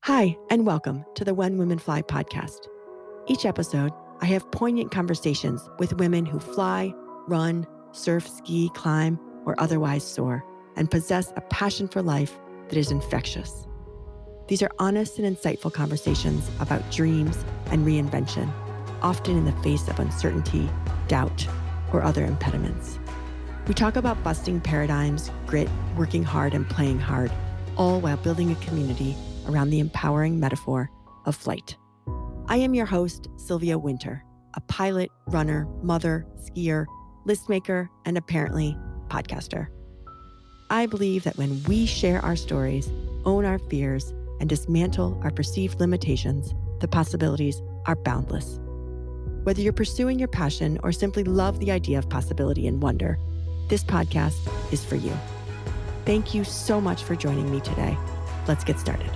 Hi, and welcome to the When Women Fly podcast. Each episode, I have poignant conversations with women who fly, run, surf, ski, climb, or otherwise soar, and possess a passion for life that is infectious. These are honest and insightful conversations about dreams and reinvention, often in the face of uncertainty, doubt, or other impediments. We talk about busting paradigms, grit, working hard, and playing hard, all while building a community around the empowering metaphor of flight. I am your host, Sylvia Winter, a pilot, runner, mother, skier, list maker, and apparently podcaster. I believe that when we share our stories, own our fears, and dismantle our perceived limitations, the possibilities are boundless. Whether you're pursuing your passion or simply love the idea of possibility and wonder, this podcast is for you. Thank you so much for joining me today. Let's get started.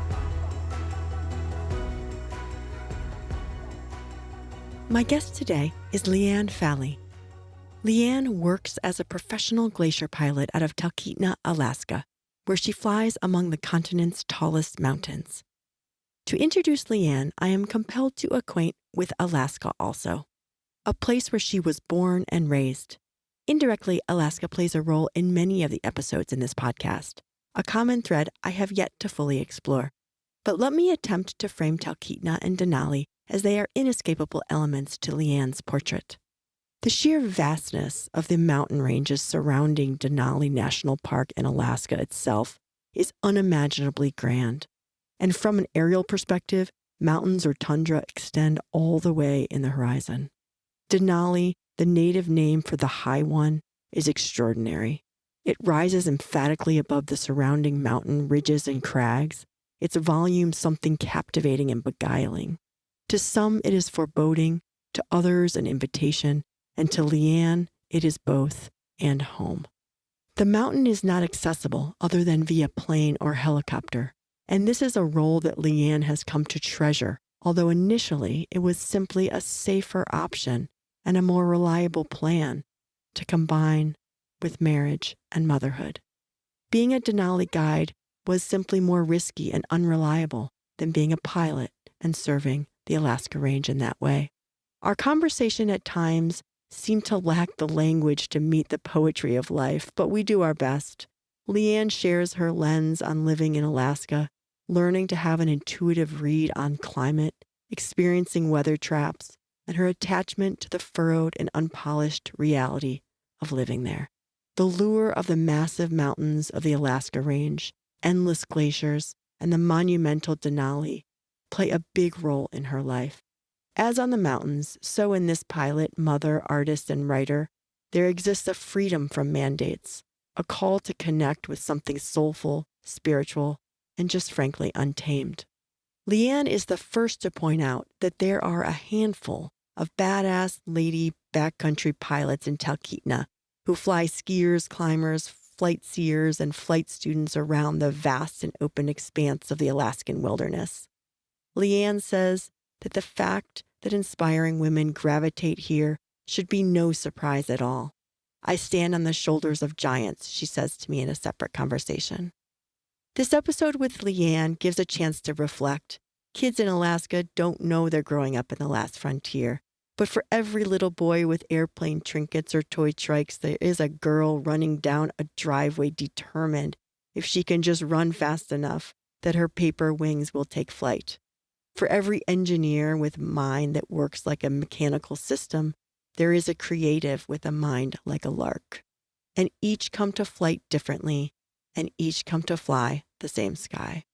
My guest today is Leighan Falley. Leanne works as a professional glacier pilot out of Talkeetna, Alaska, where she flies among the continent's tallest mountains. To introduce Leanne, I am compelled to acquaint with Alaska also, a place where she was born and raised. Indirectly, Alaska plays a role in many of the episodes in this podcast, a common thread I have yet to fully explore. But let me attempt to frame Talkeetna and Denali as they are inescapable elements to Leanne's portrait. The sheer vastness of the mountain ranges surrounding Denali National Park in Alaska itself is unimaginably grand. And from an aerial perspective, mountains or tundra extend all the way in the horizon. Denali, the native name for the high one, is extraordinary. It rises emphatically above the surrounding mountain ridges and crags, its volume something captivating and beguiling. To some, it is foreboding, to others, an invitation, and to Leanne, it is both and home. The mountain is not accessible other than via plane or helicopter, and this is a role that Leanne has come to treasure, although initially it was simply a safer option and a more reliable plan to combine with marriage and motherhood. Being a Denali guide was simply more risky and unreliable than being a pilot and serving the Alaska Range in that way. Our conversation at times seemed to lack the language to meet the poetry of life, but we do our best. Leanne shares her lens on living in Alaska, learning to have an intuitive read on climate, experiencing weather traps, and her attachment to the furrowed and unpolished reality of living there. The lure of the massive mountains of the Alaska Range, endless glaciers, and the monumental Denali play a big role in her life. As on the mountains, so in this pilot, mother, artist, and writer, there exists a freedom from mandates, a call to connect with something soulful, spiritual, and just frankly untamed. Leanne is the first to point out that there are a handful of badass lady backcountry pilots in Talkeetna who fly skiers, climbers, flight seers, and flight students around the vast and open expanse of the Alaskan wilderness. Leanne says that the fact that inspiring women gravitate here should be no surprise at all. I stand on the shoulders of giants, she says to me in a separate conversation. This episode with Leanne gives a chance to reflect. Kids in Alaska don't know they're growing up in the last frontier. But for every little boy with airplane trinkets or toy trikes, there is a girl running down a driveway determined, if she can just run fast enough, that her paper wings will take flight. For every engineer with a mind that works like a mechanical system, there is a creative with a mind like a lark. And each come to flight differently, and each come to fly the same sky.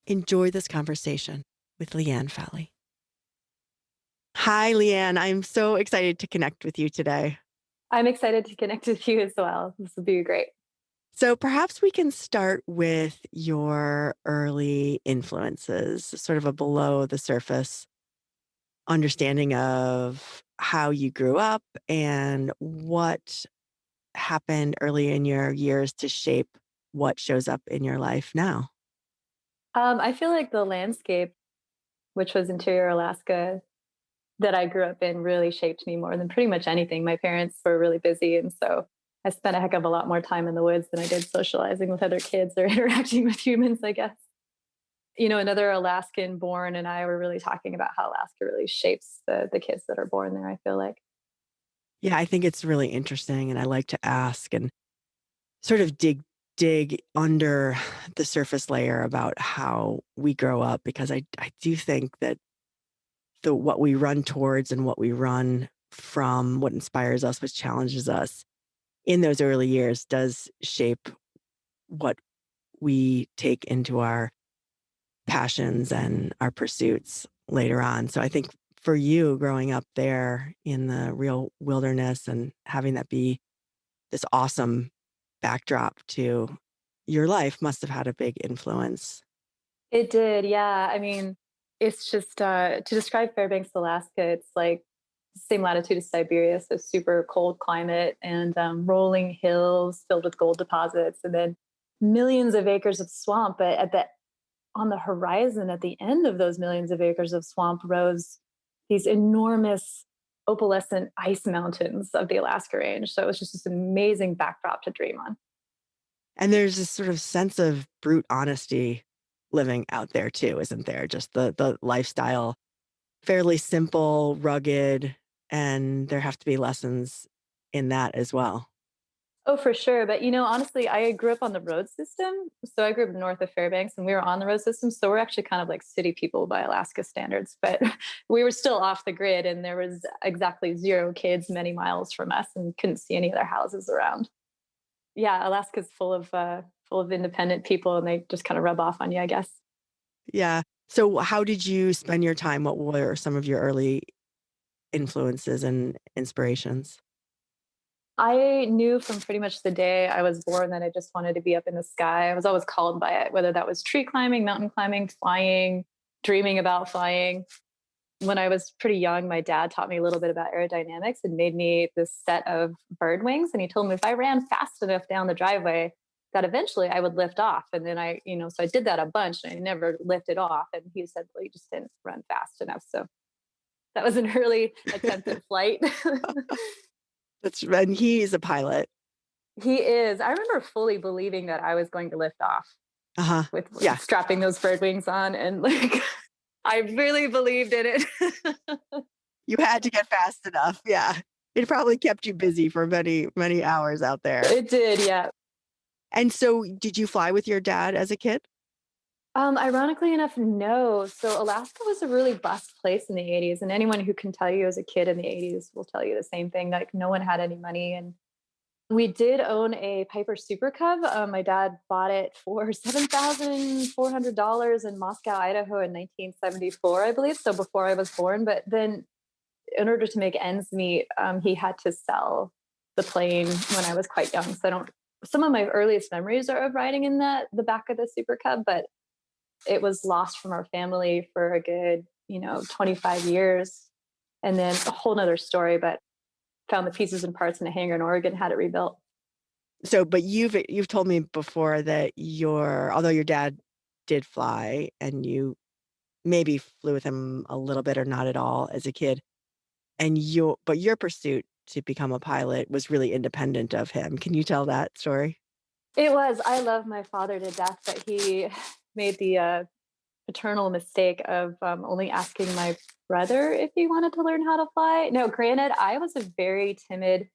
Enjoy this conversation with Leighan Falley. Hi, Leanne. I'm so excited to connect with you today. I'm excited to connect with you as well. This will be great. So perhaps we can start with your early influences, sort of a below the surface understanding of how you grew up and what happened early in your years to shape what shows up in your life now. I feel like the landscape, which was interior Alaska, that I grew up in really shaped me more than pretty much anything. My parents were really busy, and so I spent a heck of a lot more time in the woods than I did socializing with other kids or interacting with humans, I guess. Another Alaskan born and I were really talking about how Alaska really shapes the kids that are born there, I feel like. Yeah, I think it's really interesting, and I like to ask and sort of dig under the surface layer about how we grow up because I do think that the what we run towards and what we run from, what inspires us, what challenges us in those early years does shape what we take into our passions and our pursuits later on. So I think for you growing up there in the real wilderness and having that be this awesome backdrop to your life must have had a big influence. It did, yeah. I mean, it's just to describe Fairbanks, Alaska, it's like same latitude as Siberia, so super cold climate and rolling hills filled with gold deposits, and then millions of acres of swamp. But on the horizon, at the end of those millions of acres of swamp, rose these enormous opalescent ice mountains of the Alaska Range. So it was just this amazing backdrop to dream on. And there's this sort of sense of brute honesty living out there too, isn't there? Just the lifestyle, fairly simple, rugged, and there have to be lessons in that as well. Oh, for sure. But honestly, I grew up on the road system. So I grew up north of Fairbanks and we were on the road system. So we're actually kind of like city people by Alaska standards, but we were still off the grid and there was exactly zero kids many miles from us and couldn't see any other houses around. Yeah, Alaska's full of independent people and they just kind of rub off on you, I guess. Yeah. So how did you spend your time? What were some of your early influences and inspirations? I knew from pretty much the day I was born that I just wanted to be up in the sky. I was always called by it, whether that was tree climbing, mountain climbing, flying, dreaming about flying. When I was pretty young, my dad taught me a little bit about aerodynamics and made me this set of bird wings. And he told me if I ran fast enough down the driveway, that eventually I would lift off. And then so I did that a bunch and I never lifted off. And he said, well, you just didn't run fast enough. So that was an early attempt at flight. And he's a pilot. He is. I remember fully believing that I was going to lift off Uh-huh. with Yeah. strapping those bird wings on. And like, I really believed in it. You had to get fast enough. Yeah. It probably kept you busy for many, many hours out there. It did. Yeah. And so did you fly with your dad as a kid? Ironically enough, no. So Alaska was a really blessed place in the 80s. And anyone who can tell you as a kid in the 80s will tell you the same thing. Like no one had any money. And we did own a Piper Super Cub. My dad bought it for $7,400 in Moscow, Idaho in 1974, I believe. So before I was born. But then in order to make ends meet, he had to sell the plane when I was quite young. So some of my earliest memories are of riding in the back of the Super Cub, but it was lost from our family for a good, 25 years. And then a whole nother story, but found the pieces and parts in a hangar in Oregon, had it rebuilt. So, but you've told me before that although your dad did fly and you maybe flew with him a little bit or not at all as a kid, but your pursuit to become a pilot was really independent of him. Can you tell that story? It was. I love my father to death, but he made the paternal mistake of only asking my brother if he wanted to learn how to fly. No, granted, I was a very timid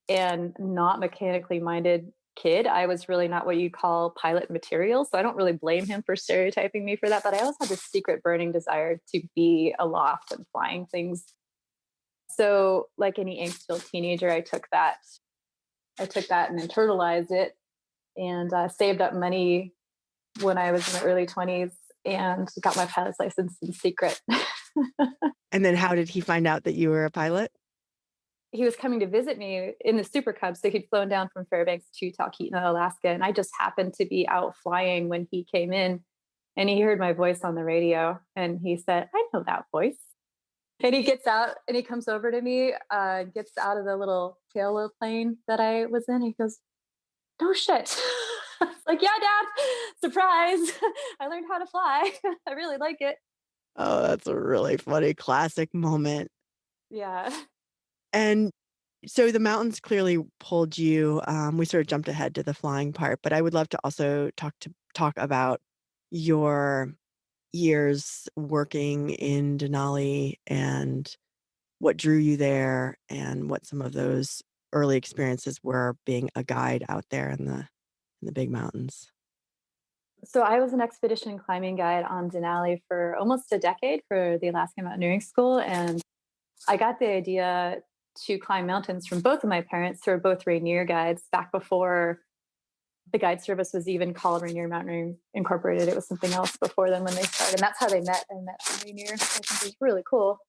and not mechanically minded kid. I was really not what you call pilot material. So I don't really blame him for stereotyping me for that. But I always had this secret burning desire to be aloft and flying things. So, like any angst-filled teenager, I took that. I took that and internalized it, and saved up money when I was in the early 20s and got my pilot's license in secret. And then how did he find out that you were a pilot? He was coming to visit me in the Super Cub. So he'd flown down from Fairbanks to Talkeetna, Alaska. And I just happened to be out flying when he came in and he heard my voice on the radio and he said, I know that voice. And he gets out and he comes over to me, gets out of the little tail plane that I was in. He goes, no shit. Like, yeah, dad, surprise. I learned how to fly. I really like it. Oh, that's a really funny classic moment. Yeah. And so the mountains clearly pulled you. We sort of jumped ahead to the flying part, but I would love to also talk about your years working in Denali and what drew you there and what some of those early experiences were being a guide out there in the big mountains. So I was an expedition climbing guide on Denali for almost a decade for the Alaskan Mountaineering School, and I got the idea to climb mountains from both of my parents, who are both Rainier guides, back before the guide service was even called Rainier Mountaineering Incorporated. It was something else before then when they started. And that's how they met. I met on Rainier. I think it was really cool.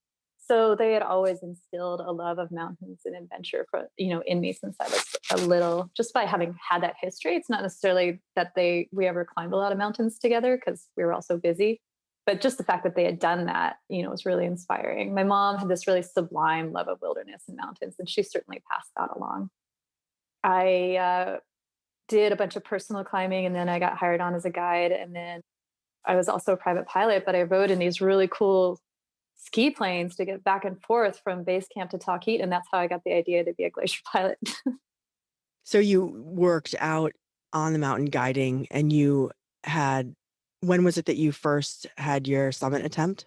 So they had always instilled a love of mountains and adventure in me since I was a little, just by having had that history. It's not necessarily that we ever climbed a lot of mountains together because we were all so busy. But just the fact that they had done that, was really inspiring. My mom had this really sublime love of wilderness and mountains, and she certainly passed that along. I did a bunch of personal climbing, and then I got hired on as a guide, and then I was also a private pilot, but I rode in these really cool ski planes to get back and forth from base camp to Talkeet, and that's how I got the idea to be a glacier pilot. So you worked out on the mountain guiding and you had when was it that you first had your summit attempt?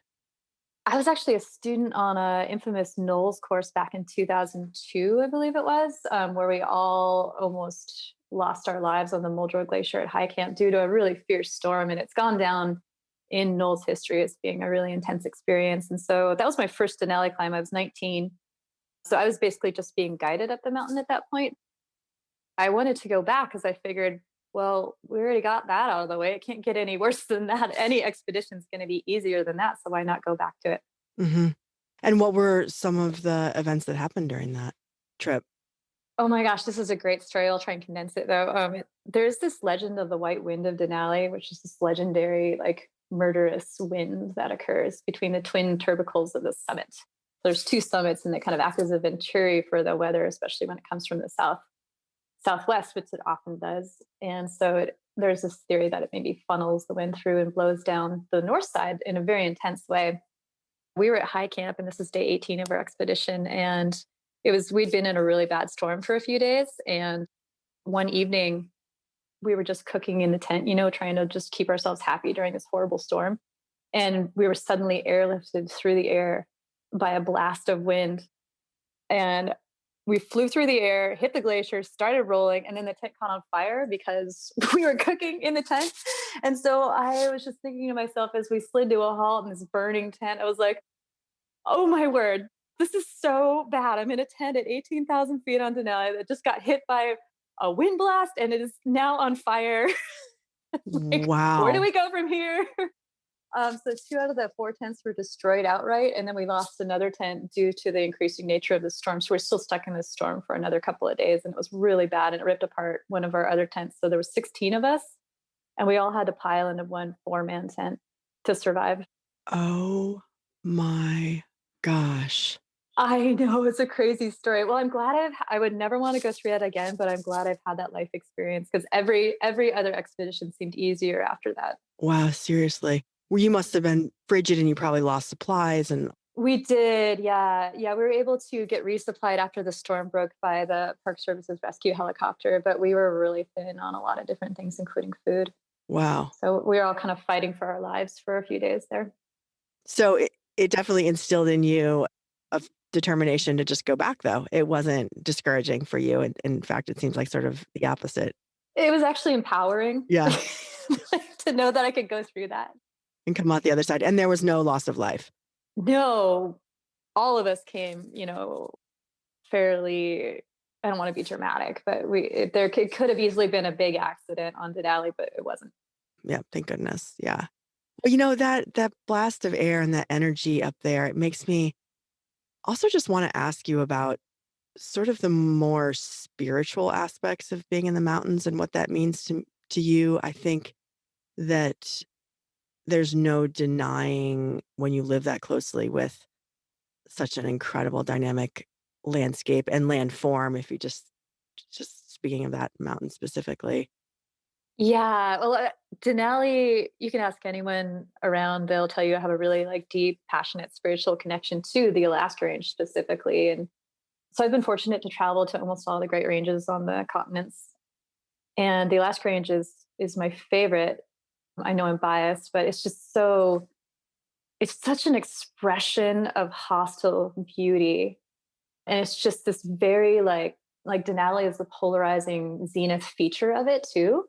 I was actually a student on a infamous Knowles course back in 2002, I believe it was, where we all almost lost our lives on the Muldrow Glacier at high camp due to a really fierce storm, and it's gone down in Knowles history as being a really intense experience. And so that was my first Denali climb. I was 19. So I was basically just being guided up the mountain at that point. I wanted to go back because I figured, well, we already got that out of the way. It can't get any worse than that. Any expedition is going to be easier than that. So why not go back to it? Hmm. And what were some of the events that happened during that trip? Oh my gosh, this is a great story. I'll try and condense it though. There's this legend of the White Wind of Denali, which is this legendary, like murderous wind that occurs between the twin turbicles of the summit. There's two summits, and they kind of act as a venturi for the weather, especially when it comes from the southwest, which it often does. And so there's this theory that it maybe funnels the wind through and blows down the north side in a very intense way. We were at high camp, and this is day 18 of our expedition, and we'd been in a really bad storm for a few days. And one evening we were just cooking in the tent, trying to just keep ourselves happy during this horrible storm. And we were suddenly airlifted through the air by a blast of wind. And we flew through the air, hit the glacier, started rolling, and then the tent caught on fire because we were cooking in the tent. And so I was just thinking to myself as we slid to a halt in this burning tent, I was like, oh my word, this is so bad. I'm in a tent at 18,000 feet on Denali that just got hit by a wind blast and it is now on fire. Like, where do Wow. we go from here? So two out of the four tents were destroyed outright, and then we lost another tent due to the increasing nature of the storm. So we're still stuck in this storm for another couple of days, and it was really bad. And it ripped apart one of our other tents. So there were 16 of us, and we all had to pile into one 4-man tent to survive. Oh my gosh. I know, it's a crazy story. Well, I'm glad I would never want to go through that again, but I'm glad I've had that life experience because every other expedition seemed easier after that. Wow, seriously. Well, you must have been frigid and you probably lost supplies and We did, yeah. Yeah, we were able to get resupplied after the storm broke by the Park Service's rescue helicopter, but we were really thin on a lot of different things, including food. wow. So we were all kind of fighting for our lives for a few days there. So it definitely instilled in you a determination to just go back though. It wasn't discouraging for you. And in fact, it seems like sort of the opposite. It was actually empowering Yeah. to know that I could go through that. And come out the other side. And there was no loss of life. No, all of us came, fairly. I don't want to be dramatic, but it could have easily been a big accident on Denali, but it wasn't. Yeah. Thank goodness. Yeah. Well, that blast of air and that energy up there, it makes me also just want to ask you about sort of the more spiritual aspects of being in the mountains and what that means to you. I think that there's no denying when you live that closely with such an incredible dynamic landscape and landform, if you just speaking of that mountain specifically. Yeah, well, Denali, you can ask anyone around; they'll tell you I have a really like deep, passionate spiritual connection to the Alaska Range specifically. And so I've been fortunate to travel to almost all the Great Ranges on the continents, and the Alaska Range is my favorite I know I'm biased, but it's just so, it's such an expression of hostile beauty. And it's just this very like Denali is the polarizing zenith feature of it too.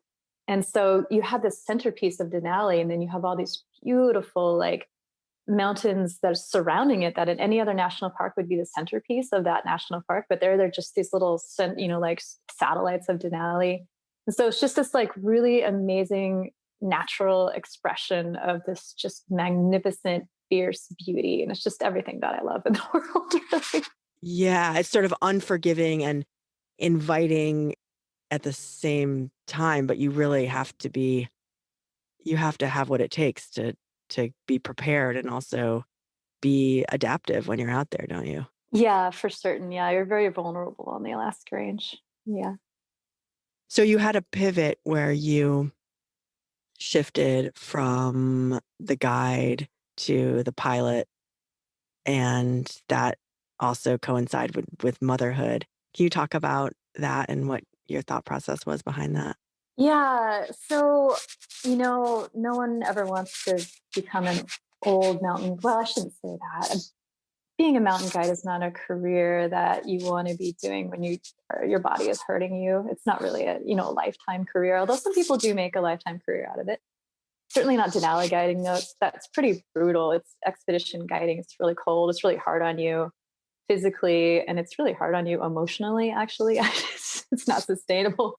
And so you have this centerpiece of Denali, and then you have all these beautiful like mountains that are surrounding it that in any other national park would be the centerpiece of that national park. But they're just these little, like satellites of Denali. And so it's just this like really amazing natural expression of this just magnificent, fierce beauty. And it's just everything that I love in the world, really. Yeah, it's sort of unforgiving and inviting at the same time, but you really have to be you have to have what it takes to be prepared and also be adaptive when you're out there, don't you? Yeah, for certain. Yeah, you're very vulnerable on the Alaska Range. Yeah. So you had a pivot where you shifted from the guide to the pilot, and that also coincided with motherhood. Can you talk about that and what your thought process was behind that? Yeah. So, no one ever wants to become an old mountain. Well, I shouldn't say that. Being a mountain guide is not a career that you want to be doing when your body is hurting you. It's not really a lifetime career, although some people do make a lifetime career out of it. Certainly not Denali guiding, though. That's pretty brutal. It's expedition guiding. It's really cold. It's really hard on you physically, and it's really hard on you emotionally, actually. It's not sustainable.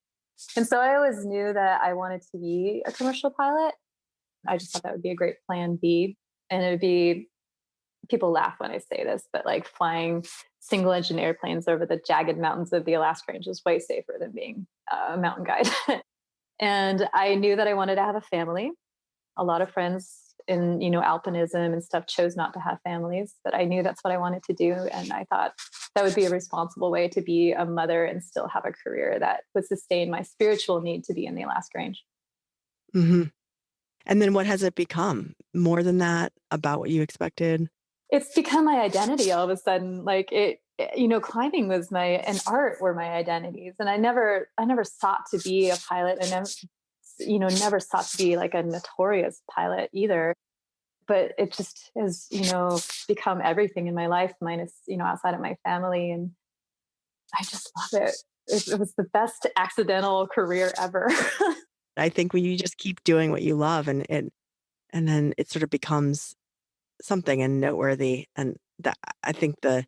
And so I always knew that I wanted to be a commercial pilot. I just thought that would be a great plan B. And it would be, people laugh when I say this, but like flying single engine airplanes over the jagged mountains of the Alaska Range is way safer than being a mountain guide. And I knew that I wanted to have a family. A lot of friends in alpinism and stuff chose not to have families, but I knew that's what I wanted to do, and I thought that would be a responsible way to be a mother and still have a career that would sustain my spiritual need to be in the Alaska Range. Hmm. And then what has it become? More than that? About what you expected? It's become my identity all of a sudden. Like climbing was my and art were my identities, and I never sought to be a pilot. I never sought to be like a notorious pilot either. But it just has, become everything in my life, minus, outside of my family. And I just love it. It was the best accidental career ever. I think when you just keep doing what you love and then it sort of becomes something and noteworthy. And that I think the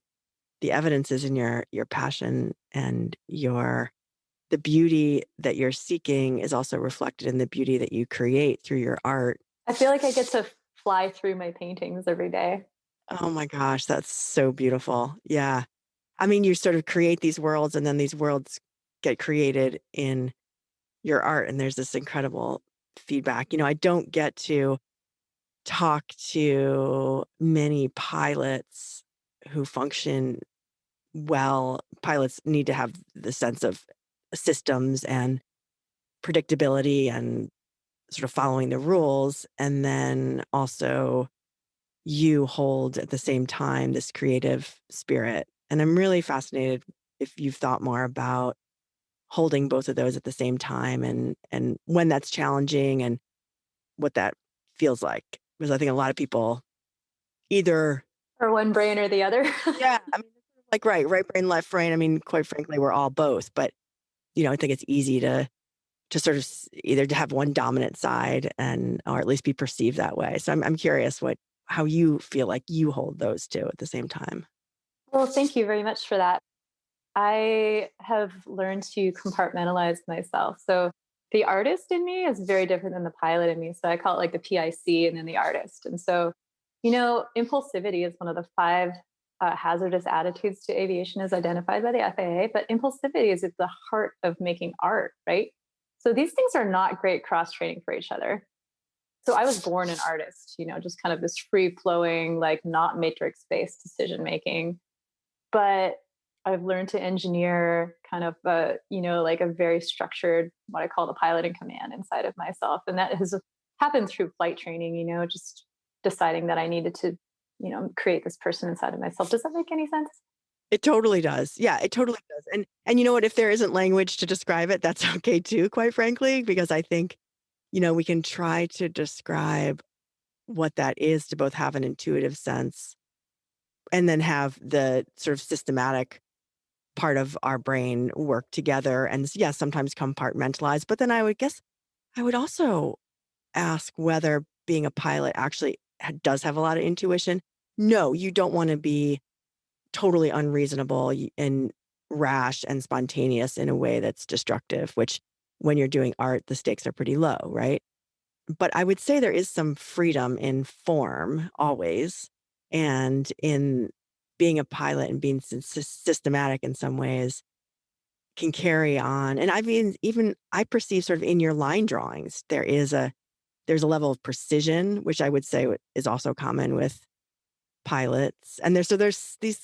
evidence is in your passion and the beauty that you're seeking is also reflected in the beauty that you create through your art. I feel like I get to fly through my paintings every day. Oh my gosh, that's so beautiful. Yeah. I mean, you sort of create these worlds and then these worlds get created in your art and there's this incredible feedback. I don't get to talk to many pilots who function well. Pilots need to have the sense of systems and predictability and sort of following the rules. And then also you hold at the same time this creative spirit. And I'm really fascinated if you've thought more about holding both of those at the same time and when that's challenging and what that feels like. Because I think a lot of people either Or one brain or the other. yeah, I mean like right brain, left brain. I mean, quite frankly, we're all both, but I think it's easy to sort of either to have one dominant side and or at least be perceived that way. So I'm curious how you feel like you hold those two at the same time. Well, thank you very much for that. I have learned to compartmentalize myself. So the artist in me is very different than the pilot in me. So I call it like the PIC and then the artist. And so, impulsivity is one of the five hazardous attitudes to aviation as identified by the FAA. But impulsivity is at the heart of making art, right? So these things are not great cross training for each other. So I was born an artist, just kind of this free flowing, like not matrix based decision making. But I've learned to engineer kind of like a very structured, what I call the pilot in command inside of myself. And that has happened through flight training, just deciding that I needed to, create this person inside of myself. Does that make any sense? It totally does. Yeah, it totally does. And you know what? If there isn't language to describe it, that's okay too, quite frankly, because I think we can try to describe what that is to both have an intuitive sense and then have the sort of systematic part of our brain work together and yeah, sometimes compartmentalize. But then I would also ask whether being a pilot actually does have a lot of intuition. No, you don't want to be totally unreasonable and rash and spontaneous in a way that's destructive, which when you're doing art, the stakes are pretty low, right? But I would say there is some freedom in form always, and in being a pilot and being systematic in some ways can carry on. And I mean, even I perceive sort of in your line drawings, there's a level of precision, which I would say is also common with pilots. And there's these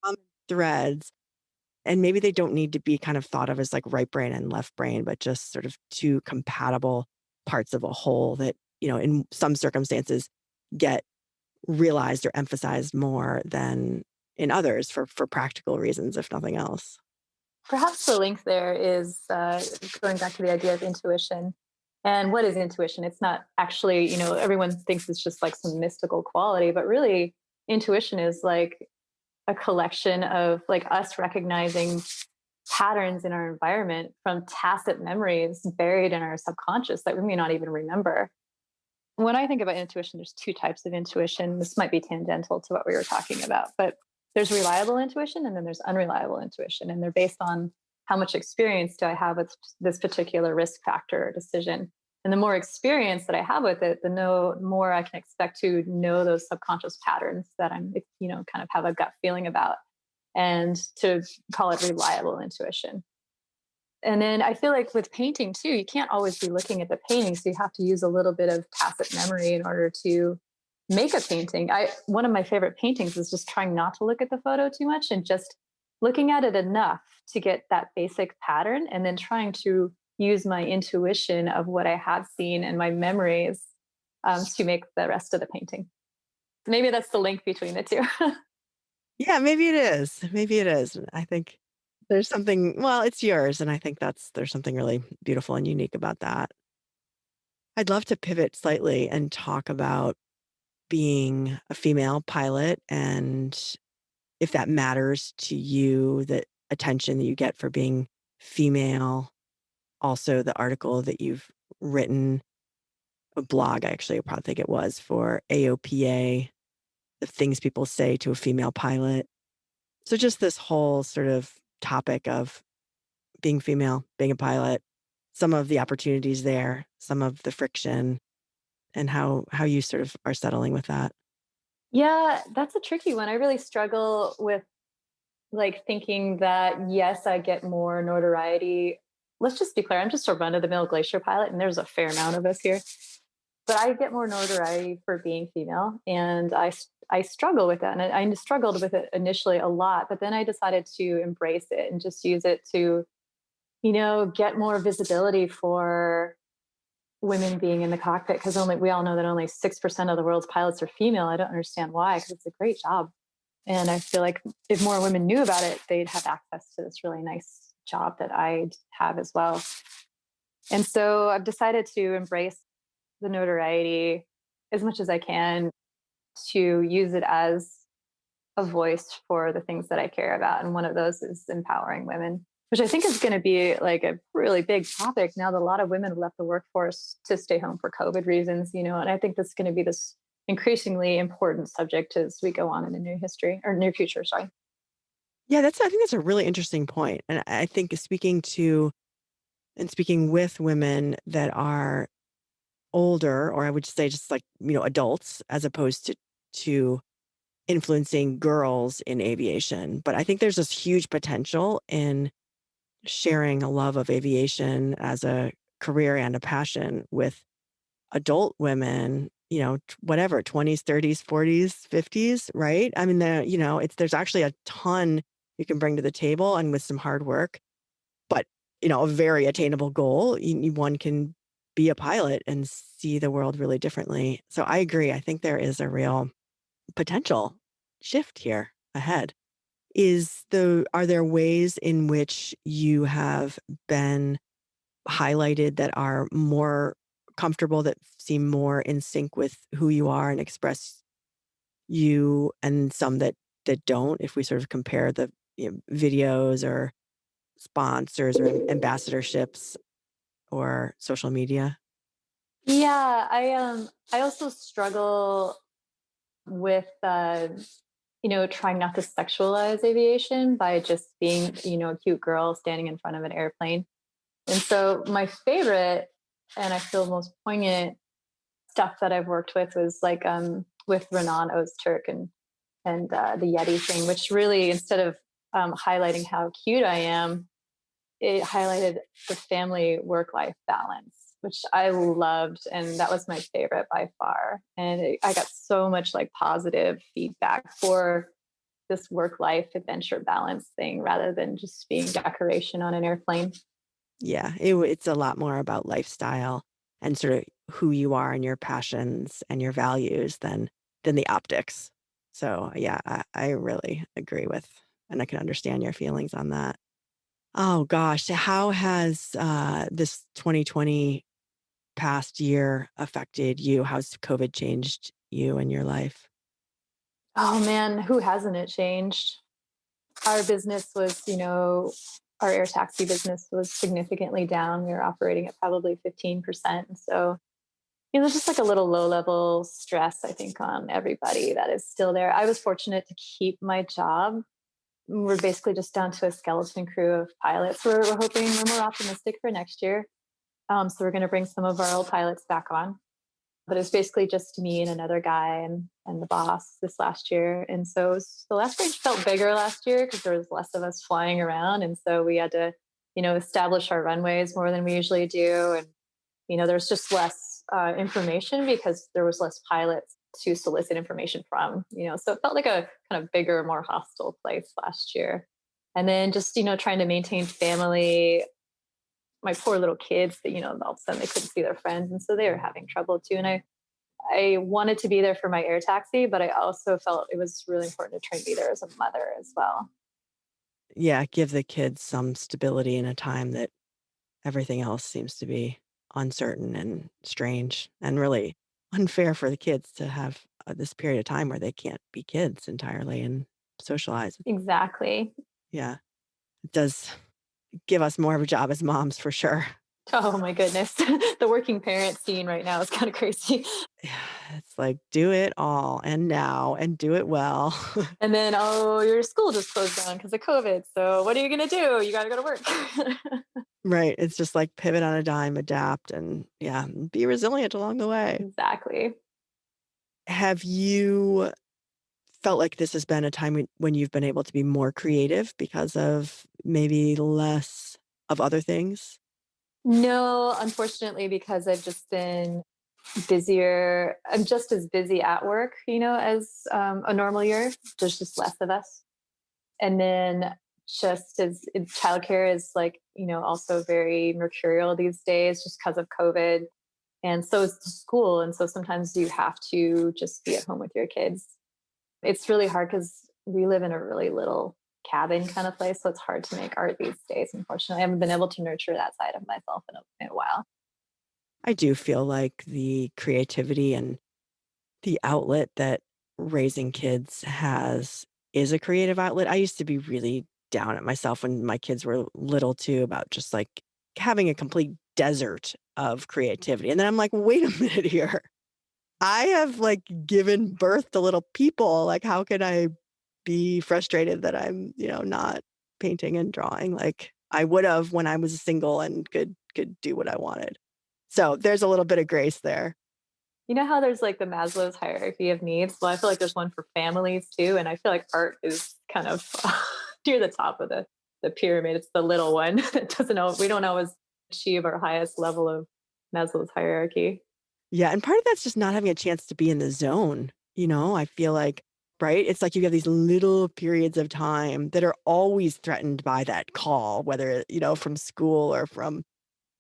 common threads, and maybe they don't need to be kind of thought of as like right brain and left brain, but just sort of two compatible parts of a whole that, in some circumstances get realized or emphasized more than in others for practical reasons, if nothing else. Perhaps the link there is going back to the idea of intuition. And what is intuition? It's not actually, everyone thinks it's just like some mystical quality, but really, intuition is like a collection of like us recognizing patterns in our environment from tacit memories buried in our subconscious that we may not even remember. When I think about intuition, there's two types of intuition. This might be tangential to what we were talking about, but there's reliable intuition and then there's unreliable intuition. And they're based on how much experience do I have with this particular risk factor or decision. And the more experience that I have with it, the more I can expect to know those subconscious patterns that I'm, kind of have a gut feeling about, and to call it reliable intuition. And then I feel like with painting too, you can't always be looking at the painting. So you have to use a little bit of tacit memory in order to make a painting. One of my favorite paintings is just trying not to look at the photo too much and just looking at it enough to get that basic pattern, and then trying to use my intuition of what I have seen and my memories to make the rest of the painting. Maybe that's the link between the two. Yeah, maybe it is. Maybe it is. I think there's something, well, it's yours. And I think there's something really beautiful and unique about that. I'd love to pivot slightly and talk about being a female pilot and if that matters to you, the attention that you get for being female. Also, the article that you've written, a blog, actually, I probably think it was for AOPA, the things people say to a female pilot. So just this whole sort of topic of being female, being a pilot, some of the opportunities there, some of the friction, and how you sort of are settling with that. Yeah, that's a tricky one. I really struggle with like thinking that yes, I get more notoriety. Let's just be clear, I'm just a run of the mill glacier pilot, and there's a fair amount of us here. But I get more notoriety for being female, and I struggle with that, and I struggled with it initially a lot. But then I decided to embrace it and just use it to, get more visibility for women being in the cockpit, because only we all know that only 6% of the world's pilots are female. I don't understand why, because it's a great job. And I feel like if more women knew about it, they'd have access to this really nice job that I have as well. And so I've decided to embrace the notoriety as much as I can, to use it as a voice for the things that I care about. And one of those is empowering women, which I think is going to be like a really big topic now that a lot of women have left the workforce to stay home for COVID reasons, and I think that's going to be this increasingly important subject as we go on in the new history or near future. Sorry. Yeah, I think that's a really interesting point. And I think speaking with women that are older, or I would say just like, adults, as opposed to influencing girls in aviation. But I think there's this huge potential in sharing a love of aviation as a career and a passion with adult women, whatever, 20s, 30s, 40s, 50s, right? I mean, there's actually a ton you can bring to the table, and with some hard work, but, a very attainable goal. One can be a pilot and see the world really differently. So I agree. I think there is a real potential shift here ahead. Are there ways in which you have been highlighted that are more comfortable that seem more in sync with who you are and express you, and some that don't, if we sort of compare the, videos or sponsors or ambassadorships or social media? Yeah, I also struggle with trying not to sexualize aviation by just being, a cute girl standing in front of an airplane. And so my favorite and I feel most poignant stuff that I've worked with was like with Renan Ozturk and the Yeti thing, which really, instead of highlighting how cute I am, it highlighted the family work life balance, which I loved. And that was my favorite by far. And I got so much like positive feedback for this work life adventure balance thing rather than just being decoration on an airplane. Yeah, it's a lot more about lifestyle and sort of who you are and your passions and your values than the optics. So, yeah, I really agree with, and I can understand your feelings on that. Oh gosh, how has, this 2020 past year affected you? How's COVID changed you and your life? Oh man, who hasn't it changed? Our business was, our air taxi business was significantly down. We were operating at probably 15%. And so, there's just like a little low level stress, I think, on everybody that is still there. I was fortunate to keep my job. We're basically just down to a skeleton crew of pilots. We're hoping we're more optimistic for next year. So we're going to bring some of our old pilots back on. But it's basically just me and another guy and the boss this last year. And so the last range felt bigger last year because there was less of us flying around. And so we had to, establish our runways more than we usually do. And, there's just less information because there was less pilots to solicit information from, so it felt like a kind of bigger, more hostile place last year. And then just, trying to maintain family, my poor little kids that, all of a sudden they couldn't see their friends. And so they were having trouble too. And I wanted to be there for my air taxi, but I also felt it was really important to try and be there as a mother as well. Yeah, give the kids some stability in a time that everything else seems to be uncertain and strange and really unfair for the kids to have, this period of time where they can't be kids entirely and socialize. Exactly. Yeah, it does give us more of a job as moms for sure. Oh my goodness. The working parent scene right now is kind of crazy. Yeah, it's like, do it all and now and do it well. And then, oh, your school just closed down because of COVID. So what are you going to do? You got to go to work. Right, it's just like pivot on a dime, adapt, and yeah, be resilient along the way. Exactly. Have you felt like this has been a time when you've been able to be more creative because of maybe less of other things? No, unfortunately, because I've just been busier. I'm just as busy at work, as a normal year. There's just less of us. And then just as childcare is like, also very mercurial these days just because of COVID. And so is the school. And so sometimes you have to just be at home with your kids. It's really hard because we live in a really little cabin kind of place. So it's hard to make art these days, unfortunately. I haven't been able to nurture that side of myself in a while. I do feel like the creativity and the outlet that raising kids has is a creative outlet. I used to be really down at myself when my kids were little too about just like having a complete desert of creativity. And then I'm like, wait a minute here. I have like given birth to little people. Like, how can I be frustrated that I'm, not painting and drawing like I would have when I was single and could do what I wanted. So there's a little bit of grace there. You know how there's like the Maslow's hierarchy of needs? Well, I feel like there's one for families too. And I feel like art is kind of near the top of the pyramid. It's the little one that doesn't know, we don't always achieve our highest level of Maslow's hierarchy. Yeah, and part of that's just not having a chance to be in the zone, I feel like, right? It's like you have these little periods of time that are always threatened by that call, whether, from school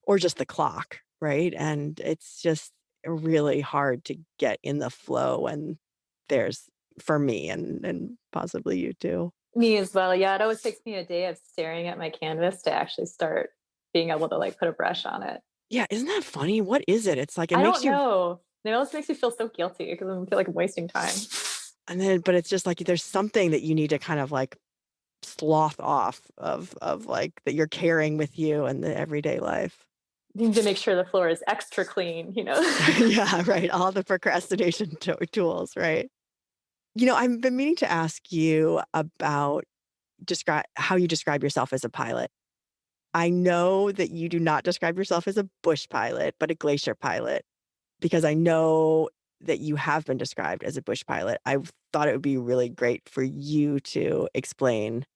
or just the clock, right? And it's just really hard to get in the flow and there's for me and possibly you too. Me as well. Yeah, it always takes me a day of staring at my canvas to actually start being able to like put a brush on it. Yeah, isn't that funny? What is it? It's like it I makes don't you know. It almost makes me feel so guilty because I feel like I'm wasting time. and then but it's just like there's something that you need to kind of like slough off of like that you're carrying with you in the everyday life. You need to make sure the floor is extra clean, you know? Yeah, right. All the procrastination tools, right? I've been meaning to ask you about describe how you describe yourself as a pilot. I know that you do not describe yourself as a bush pilot, but a glacier pilot, because I know that you have been described as a bush pilot. I thought it would be really great for you to explain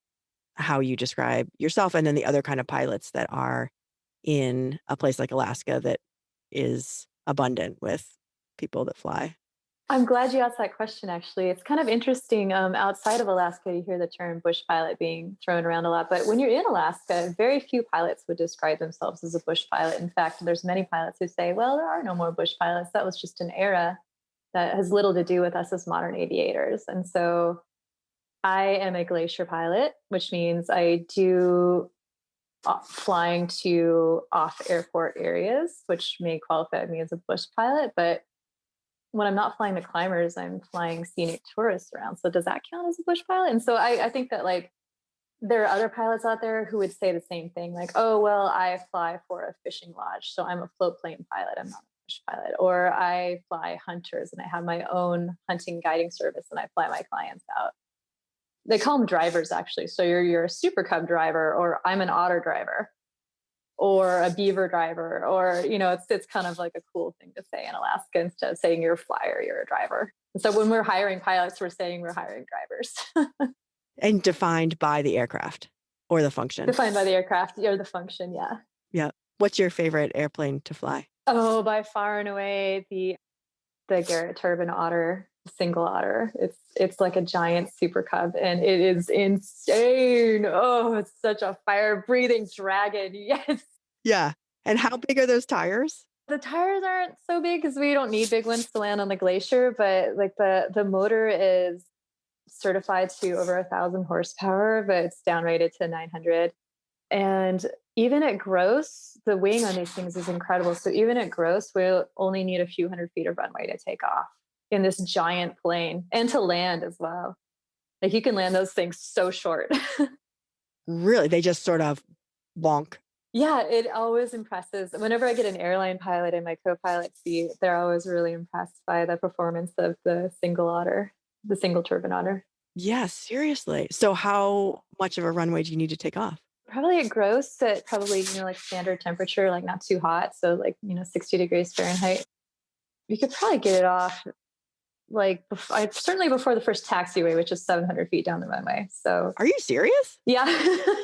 how you describe yourself and then the other kind of pilots that are in a place like Alaska that is abundant with people that fly. I'm glad you asked that question, actually. It's kind of interesting. Outside of Alaska, you hear the term bush pilot being thrown around a lot. But when you're in Alaska, very few pilots would describe themselves as a bush pilot. In fact, there's many pilots who say, well, there are no more bush pilots. That was just an era that has little to do with us as modern aviators. And so I am a glacier pilot, which means I do flying to off airport areas, which may qualify me as a bush pilot. But when I'm not flying the climbers, I'm flying scenic tourists around. So does that count as a bush pilot? And so I think that like there are other pilots out there who would say the same thing, like, oh, well, I fly for a fishing lodge. So I'm a float plane pilot. I'm not a bush pilot. Or I fly hunters and I have my own hunting guiding service and I fly my clients out. They call them drivers actually. So you're a super cub driver, or I'm an otter driver, or a beaver driver, or it's kind of like a cool thing to say in Alaska. Instead of saying you're a flyer, you're a driver. And so when we're hiring pilots, we're saying we're hiring drivers. And defined by the aircraft or the function. Defined by the aircraft or the function. Yeah. Yeah. What's your favorite airplane to fly? Oh, by far and away the Garrett turbine otter, single otter. It's like a giant super cub and it is insane. Oh, it's such a fire breathing dragon. Yes. Yeah. And how big are those tires? The tires aren't so big because we don't need big ones to land on the glacier, but like the motor is certified to over 1,000 horsepower, but it's downrated to 900. And even at gross, the wing on these things is incredible. So even at gross, we'll only need a few hundred feet of runway to take off in this giant plane and to land as well. Like you can land those things so short. Really? They just sort of bonk. Yeah, it always impresses. Whenever I get an airline pilot in my co-pilot seat, they're always really impressed by the performance of the single otter, the single turbine otter. Yeah, seriously. So how much of a runway do you need to take off? Probably at gross at probably, like standard temperature, like not too hot. So like, 60 degrees Fahrenheit. You could probably get it off like certainly before the first taxiway, which is 700 feet down the runway. So Are you serious? yeah.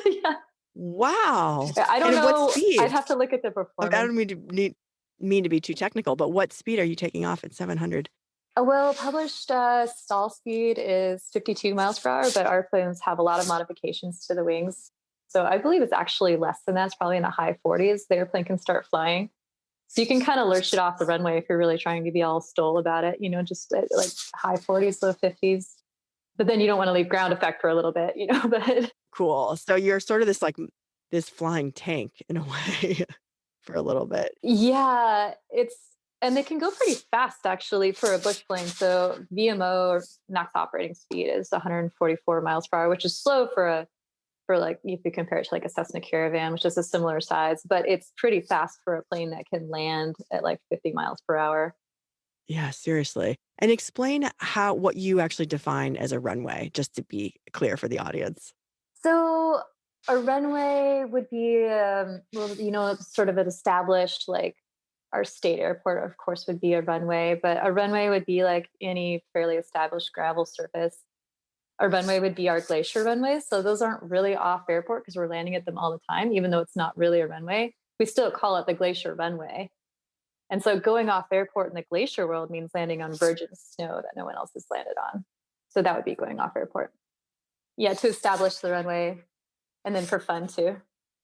Yeah. Wow. I don't And at what know. I'd speed? have to look at the I performance. don't mean to be too technical, but what speed are you taking off at 700? Well, published stall speed is 52 miles per hour, but our planes have a lot of modifications to the wings. So I believe it's actually less than that. It's probably in the high 40s. The airplane can start flying. So you can kind of lurch it off the runway if you're really trying to be all stole about it, just at like high 40s, low 50s. But then you don't want to leave ground effect for a little bit, but Cool. So you're sort of this flying tank in a way for a little bit. yeah, and they can go pretty fast actually for a bush plane. So VMO or max operating speed is 144 miles per hour, which is slow for like if you compare it to like a Cessna Caravan, which is a similar size, but it's pretty fast for a plane that can land at like 50 miles per hour. Yeah, seriously. And explain what you actually define as a runway, just to be clear for the audience. So a runway would be, well, sort of an established, like our state airport, of course, would be a runway, but a runway would be like any fairly established gravel surface. A runway would be our glacier runways. So those aren't really off airport because we're landing at them all the time, even though it's not really a runway. We still call it the glacier runway. And so going off airport in the glacier world means landing on virgin snow that no one else has landed on. So that would be going off airport. Yeah, to establish the runway and then for fun too.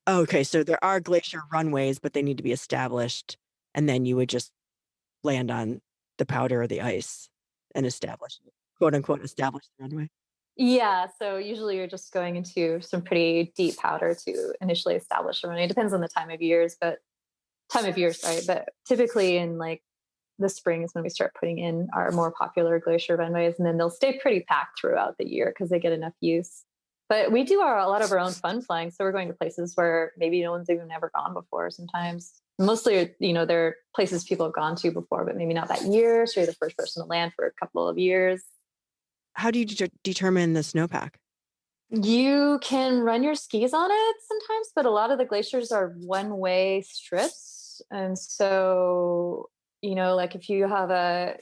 Okay, so there are glacier runways, but they need to be established, and then you would just land on the powder or the ice and establish, quote unquote, establish the runway. Yeah, so usually you're just going into some pretty deep powder to initially establish a runway. It depends on the time of years, but time of year, sorry, but typically in like the spring is when we start putting in our more popular glacier runways, and then they'll stay pretty packed throughout the year because they get enough use. But we do a lot of our own fun flying, so we're going to places where maybe no one's even ever gone before. Sometimes, mostly, they're places people have gone to before, but maybe not that year. So you're the first person to land for a couple of years. How do you determine the snowpack? You can run your skis on it sometimes, but a lot of the glaciers are one-way strips. And so, like if you have a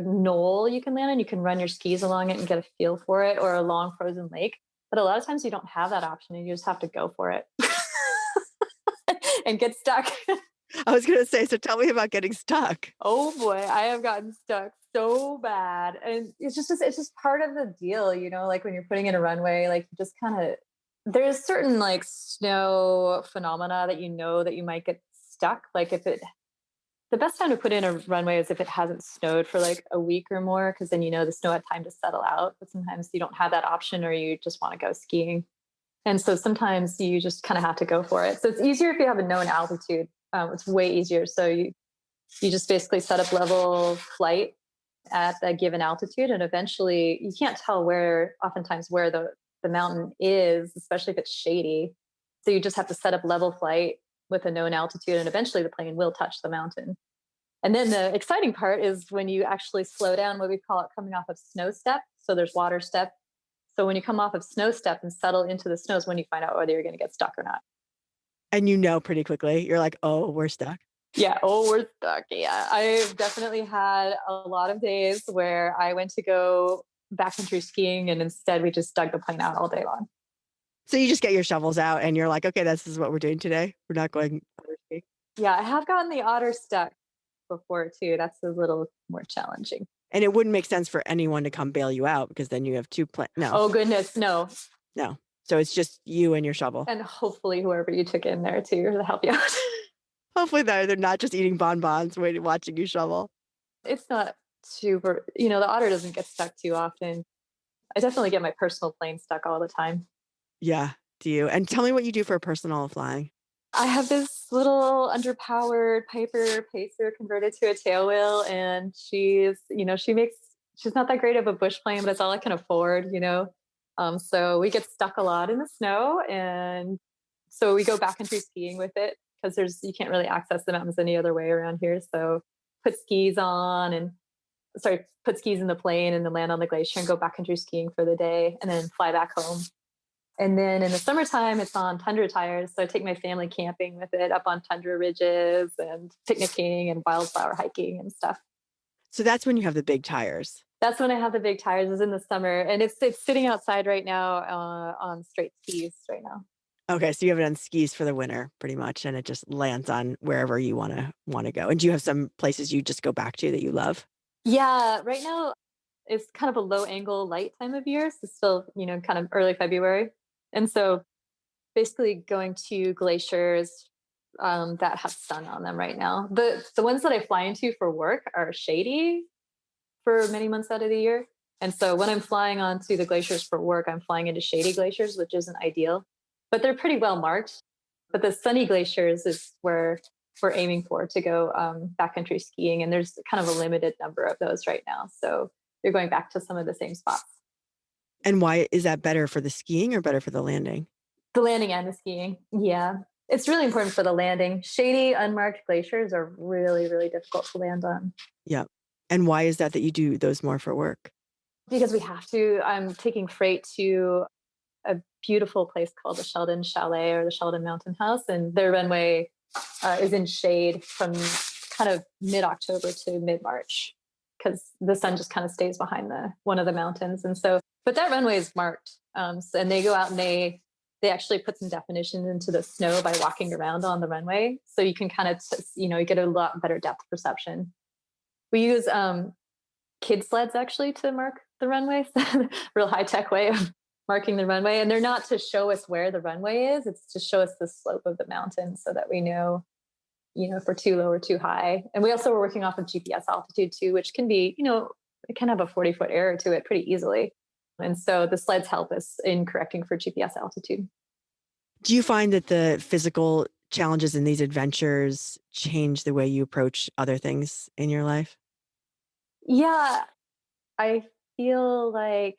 knoll you can land on, you can run your skis along it and get a feel for it, or a long frozen lake. But a lot of times you don't have that option and you just have to go for it and get stuck. I was going to say, so tell me about getting stuck. Oh boy, I have gotten stuck so bad. And it's just part of the deal, like when you're putting in a runway, like you just kind of, there's certain like snow phenomena that that you might get stuck. Like the best time to put in a runway is if it hasn't snowed for like a week or more, because then the snow had time to settle out. But sometimes you don't have that option, or you just want to go skiing. And so sometimes you just kind of have to go for it. So it's easier if you have a known altitude. It's way easier. So you just basically set up level flight at a given altitude, and eventually you can't tell oftentimes where the mountain is, especially if it's shady. So you just have to set up level flight with a known altitude, and eventually the plane will touch the mountain. And then the exciting part is when you actually slow down, what we call it, coming off of snow step. So there's water step. So when you come off of snow step and settle into the snow is when you find out whether you're going to get stuck or not. And pretty quickly, you're like, oh, we're stuck. Yeah. Oh, we're stuck. Yeah. I've definitely had a lot of days where I went to go backcountry skiing, and instead we just dug the plane out all day long. So you just get your shovels out and you're like, okay, this is what we're doing today. We're not going otter skiing. Yeah. I have gotten the otter stuck before too. That's a little more challenging. And it wouldn't make sense for anyone to come bail you out, because then you have two No. Oh goodness. No. So it's just you and your shovel. And hopefully whoever you took in there too to help you out. Hopefully they're not just eating bonbons watching you shovel. It's not super, the otter doesn't get stuck too often. I definitely get my personal plane stuck all the time. Yeah. Do you? And tell me what you do for personal flying. I have this little underpowered Piper Pacer converted to a tailwheel, and she's not that great of a bush plane, but it's all I can afford, So we get stuck a lot in the snow, and so we go backcountry skiing with it, because you can't really access the mountains any other way around here. So put skis in the plane and then land on the glacier and go backcountry skiing for the day, and then fly back home. And then in the summertime, it's on tundra tires. So I take my family camping with it up on tundra ridges and picnicking and wildflower hiking and stuff. So that's when you have the big tires. That's when I have the big tires, is in the summer. And it's sitting outside right now on straight skis right now. Okay, so you have it on skis for the winter pretty much, and it just lands on wherever you want to go. And do you have some places you just go back to that you love? Yeah, right now it's kind of a low angle light time of year. So still, kind of early February. And so basically going to glaciers that have sun on them right now. The ones that I fly into for work are shady for many months out of the year. And so when I'm flying onto the glaciers for work, I'm flying into shady glaciers, which isn't ideal, but they're pretty well marked. But the sunny glaciers is where we're aiming for to go backcountry skiing. And there's kind of a limited number of those right now. So you're going back to some of the same spots. And why is that better for the skiing or better for the landing? The landing and the skiing. Yeah. It's really important for the landing. Shady, unmarked glaciers are really, really difficult to land on. Yeah. And why is that you do those more for work? Because we have to. I'm taking freight to a beautiful place called the Sheldon Chalet or the Sheldon Mountain House. And their runway is in shade from kind of mid-October to mid-March, because the sun just kind of stays behind one of the mountains. And so, but that runway is marked. And they go out and they actually put some definition into the snow by walking around on the runway. So you can kind of, you get a lot better depth perception. We use kid sleds actually to mark the runway. Real high tech way of marking the runway. And they're not to show us where the runway is. It's to show us the slope of the mountain so that we know, if we're too low or too high. And we also were working off of GPS altitude too, which can be, it can have a 40-foot error to it pretty easily. And so the sleds help us in correcting for GPS altitude. Do you find that the physical challenges and these adventures change the way you approach other things in your life? Yeah, I feel like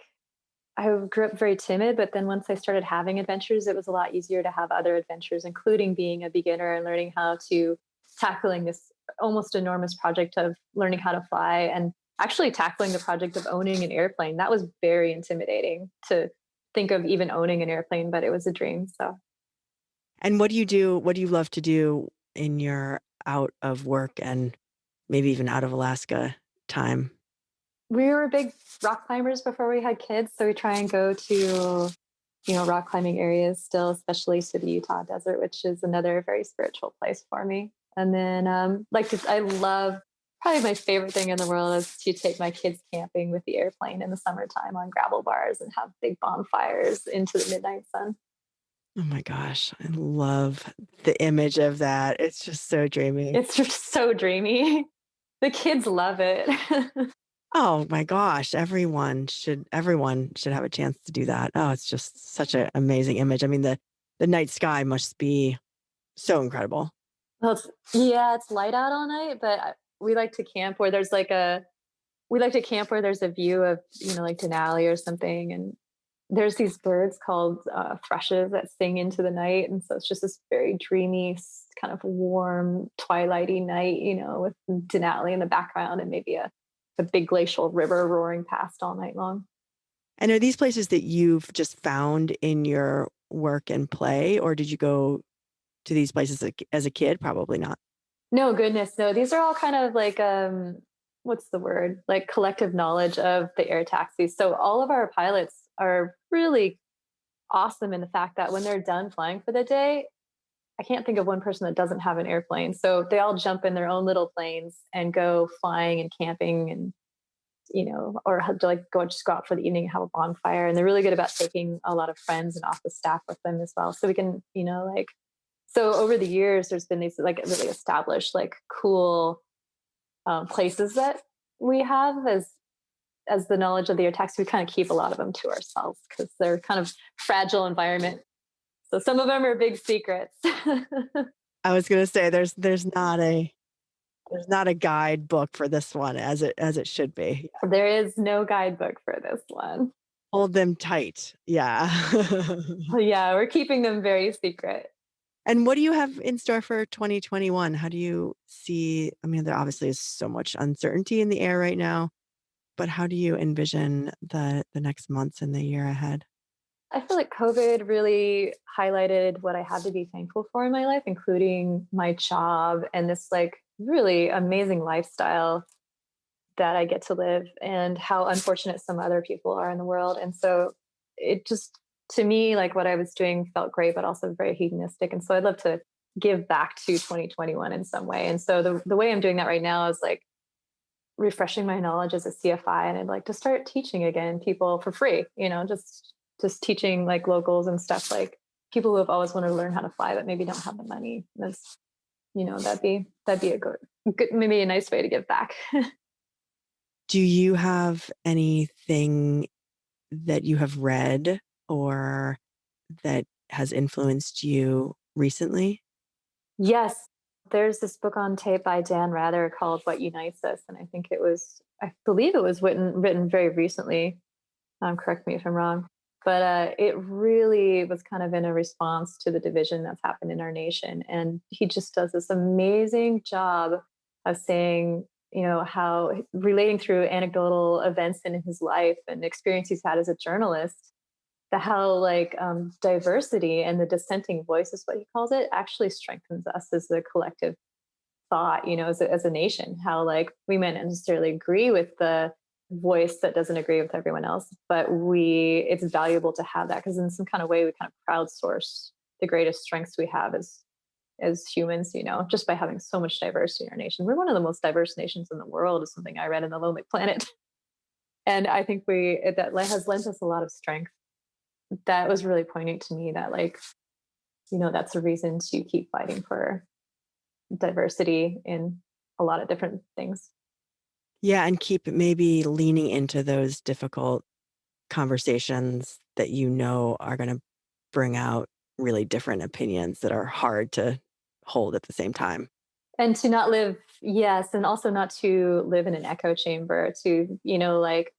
I grew up very timid, but then once I started having adventures, it was a lot easier to have other adventures, including being a beginner and learning how to tackling this almost enormous project of learning how to fly and actually tackling the project of owning an airplane. That was very intimidating to think of even owning an airplane, but it was a dream. So And what do you do? What do you love to do in your out of work and maybe even out of Alaska time? we were big rock climbers before we had kids. So we try and go to, rock climbing areas still, especially to the Utah desert, which is another very spiritual place for me. And then, I love probably my favorite thing in the world is to take my kids camping with the airplane in the summertime on gravel bars and have big bonfires into the midnight sun. Oh my gosh, I love the image of that. It's just so dreamy. It's just so dreamy. The kids love it. Oh my gosh, everyone should have a chance to do that. Oh, it's just such an amazing image. I mean, the night sky must be so incredible. Well, yeah, it's light out all night, but we like to camp where there's we like to camp where there's a view of, like Denali or something. And there's these birds called thrushes that sing into the night. And so it's just this very dreamy, kind of warm, twilighty night, with Denali in the background and maybe a big glacial river roaring past all night long. And are these places that you've just found in your work and play, or did you go to these places as a kid? Probably not. No, goodness, no. These are all kind of like what's the word? Like collective knowledge of the air taxis. So all of our pilots are really awesome in the fact that when they're done flying for the day, I can't think of one person that doesn't have an airplane. So they all jump in their own little planes and go flying and camping and or have to like go out for the evening and have a bonfire. And they're really good about taking a lot of friends and office staff with them as well. So we can, so over the years, there's been these like really established, like cool places that we have as the knowledge of the air taxi. We kind of keep a lot of them to ourselves because they're kind of fragile environment. So some of them are big secrets. I was gonna say there's not a guidebook for this one as it should be. There is no guidebook for this one. Hold them tight. Yeah. Yeah, we're keeping them very secret. And what do you have in store for 2021? How do you see, I mean, there obviously is so much uncertainty in the air right now, but how do you envision the next months and the year ahead? I feel like COVID really highlighted what I have to be thankful for in my life, including my job and this like really amazing lifestyle that I get to live, and how unfortunate some other people are in the world. And so it just, to me, like what I was doing felt great, but also very hedonistic. And so I'd love to give back to 2021 in some way. And so the way I'm doing that right now is like refreshing my knowledge as a CFI, and I'd like to start teaching again people for free, just teaching like locals and stuff, like people who have always wanted to learn how to fly but maybe don't have the money. That's, that'd be a good, maybe a nice way to give back. Do you have anything that you have read or that has influenced you recently? Yes, there's this book on tape by Dan Rather called What Unites Us. And I believe it was written very recently. Correct me if I'm wrong. But it really was kind of in a response to the division that's happened in our nation. And he just does this amazing job of saying, how relating through anecdotal events in his life and experience he's had as a journalist, the how like diversity and the dissenting voice is what he calls it actually strengthens us as a collective thought, as a nation. How like we might not necessarily agree with the voice that doesn't agree with everyone else, but it's valuable to have that, because in some kind of way we kind of crowdsource the greatest strengths we have as humans, just by having so much diversity in our nation. We're one of the most diverse nations in the world, is something I read in The Lonely Planet. And I think that has lent us a lot of strength. That was really poignant to me, that like, that's a reason to keep fighting for diversity in a lot of different things. Yeah, and keep maybe leaning into those difficult conversations that you know are going to bring out really different opinions that are hard to hold at the same time. And to not live, yes, and also not to live in an echo chamber, to, like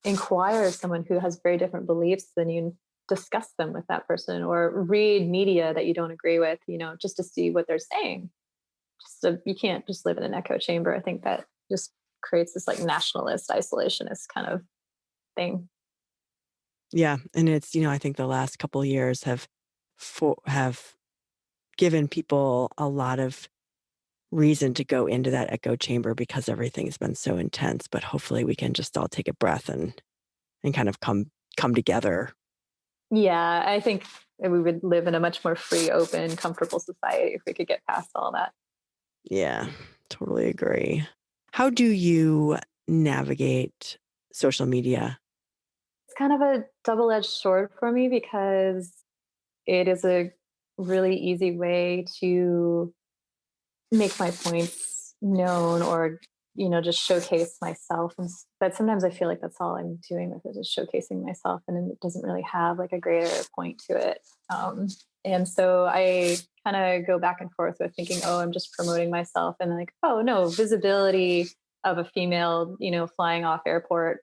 inquire of someone who has very different beliefs than you, discuss them with that person, or read media that you don't agree with, just to see what they're saying. Just so you can't just live in an echo chamber. I think that just creates this like nationalist, isolationist kind of thing. Yeah, and it's, I think the last couple of years have given people a lot of reason to go into that echo chamber because everything's been so intense, but hopefully we can just all take a breath and kind of come together. Yeah, I think that we would live in a much more free, open, comfortable society if we could get past all that. Yeah, totally agree. How do you navigate social media? It's kind of a double-edged sword for me because it is a really easy way to make my points known, or just showcase myself, but sometimes I feel like that's all I'm doing with it, is showcasing myself, and it doesn't really have like a greater point to it. And so I kind of go back and forth with thinking, oh, I'm just promoting myself, and like, oh no, visibility of a female flying off airport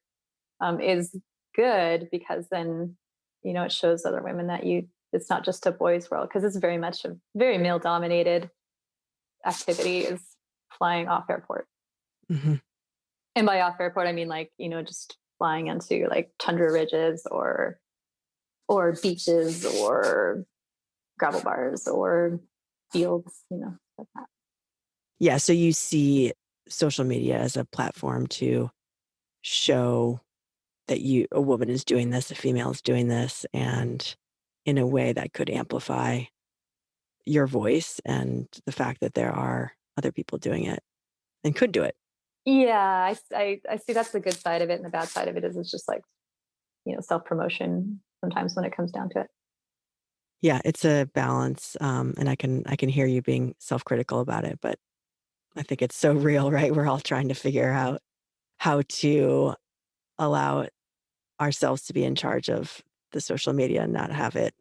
is good, because then it shows other women that it's not just a boys world, because it's very much a very male dominated activity, is flying off airport. Mhm. And by off airport, I mean like, just flying into like tundra ridges, or beaches, or gravel bars, or fields, like that. Yeah, so you see social media as a platform to show that a woman is doing this, a female is doing this, and in a way that could amplify your voice and the fact that there are other people doing it and could do it. Yeah, I see that's the good side of it, and the bad side of it is it's just like, self promotion sometimes when it comes down to it. Yeah, it's a balance, and I can hear you being self-critical about it, but I think it's so real, right? We're all trying to figure out how to allow ourselves to be in charge of the social media and not have it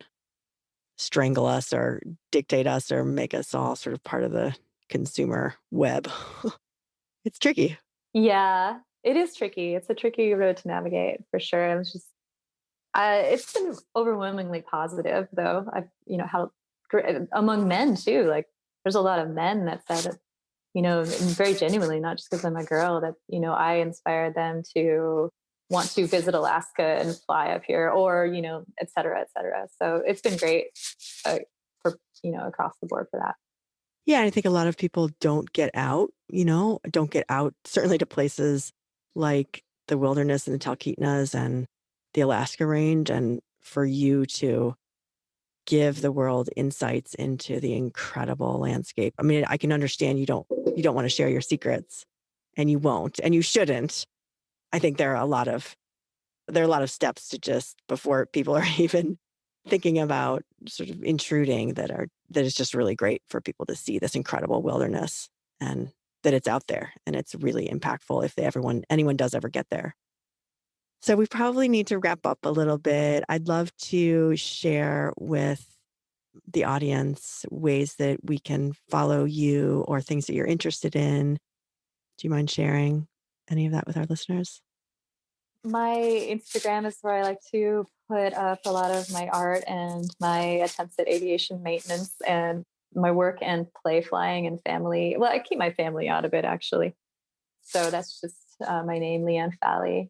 strangle us or dictate us or make us all sort of part of the consumer web. It's tricky. Yeah, it is tricky. It's a tricky road to navigate for sure. It's been overwhelmingly positive, though. I've, how among men too. Like, there's a lot of men that said, and very genuinely, not just because I'm a girl, that I inspired them to want to visit Alaska and fly up here, or et cetera, et cetera. So it's been great, uh, for across the board for that. Yeah, I think a lot of people don't get out certainly to places like the wilderness and the Talkeetnas and the Alaska range, and for you to give the world insights into the incredible landscape. I mean, I can understand you don't want to share your secrets, and you won't, and you shouldn't. I think there are a lot of steps to just before people are even thinking about sort of intruding that is just really great for people to see this incredible wilderness, and that it's out there, and it's really impactful if anyone does ever get there. So we probably need to wrap up a little bit. I'd love to share with the audience ways that we can follow you or things that you're interested in. Do you mind sharing any of that with our listeners? My Instagram is where I like to put up a lot of my art and my attempts at aviation maintenance, and my work and play flying and family. Well, I keep my family out of it actually. So that's just my name, Leanne Falley,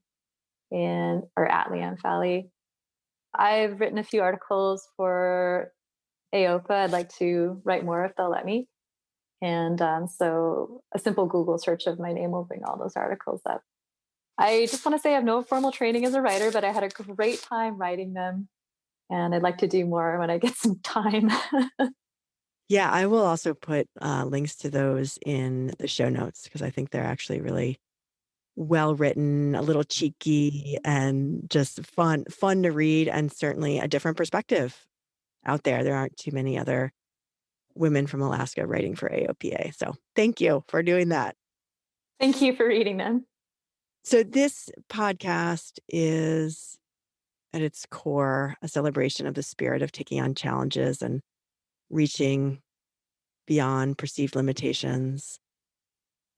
and or at Leanne Falley. I've written a few articles for AOPA. I'd like to write more if they'll let me. And so a simple Google search of my name will bring all those articles up. I just want to say I have no formal training as a writer, but I had a great time writing them. And I'd like to do more when I get some time. Yeah, I will also put links to those in the show notes because I think they're actually really well written, a little cheeky, and just fun to read, and certainly a different perspective out there. There aren't too many other women from Alaska writing for AOPA. So thank you for doing that. Thank you for reading them. So this podcast is at its core a celebration of the spirit of taking on challenges and reaching beyond perceived limitations.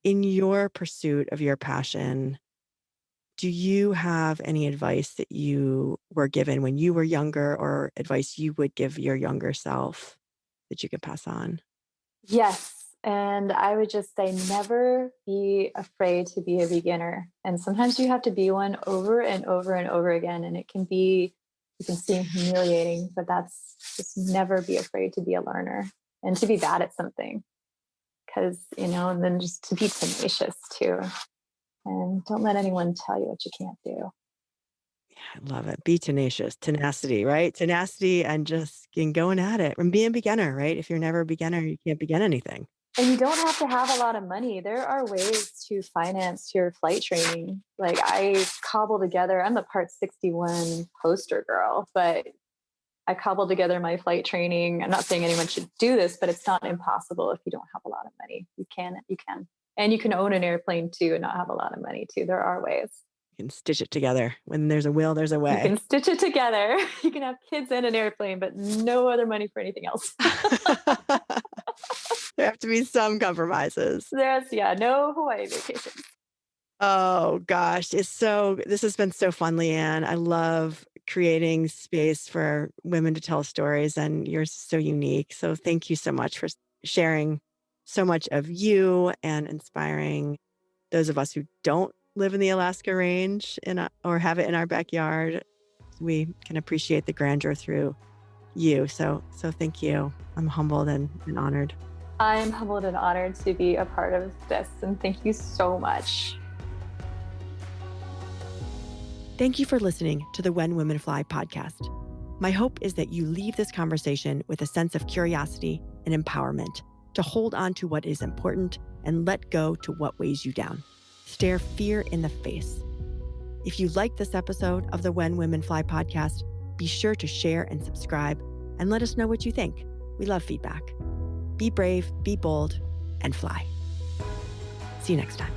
In your pursuit of your passion, do you have any advice that you were given when you were younger or advice you would give your younger self that you could pass on? Yes. And I would just say never be afraid to be a beginner. And sometimes you have to be one over and over and over again. And it can seem humiliating, but that's just never be afraid to be a learner and to be bad at something. And then just to be tenacious too. And don't let anyone tell you what you can't do. I love it. Be tenacious, tenacity, right? Tenacity and just going at it and being a beginner, right? If you're never a beginner, you can't begin anything. And you don't have to have a lot of money. There are ways to finance your flight training. Like I cobble together, I'm the Part 61 poster girl, but I cobbled together my flight training. I'm not saying anyone should do this, but it's not impossible if you don't have a lot of money. You can. And you can own an airplane too and not have a lot of money too. There are ways. You can stitch it together. When there's a will, there's a You way. can stitch it together. You can have kids and an airplane, but no other money for anything else. There have to be some compromises. No Hawaii vacations. Oh gosh, this has been so fun, Leanne. I love creating space for women to tell stories, and you're so unique. So thank you so much for sharing so much of you and inspiring those of us who don't live in the Alaska range or have it in our backyard. We can appreciate the grandeur through you. So thank you. I'm humbled and honored. I'm humbled and honored to be a part of this, and thank you so much. Thank you for listening to the When Women Fly podcast. My hope is that you leave this conversation with a sense of curiosity and empowerment to hold on to what is important and let go to what weighs you down. Stare fear in the face. If you like this episode of the When Women Fly podcast, be sure to share and subscribe and let us know what you think. We love feedback. Be brave, be bold, and fly. See you next time.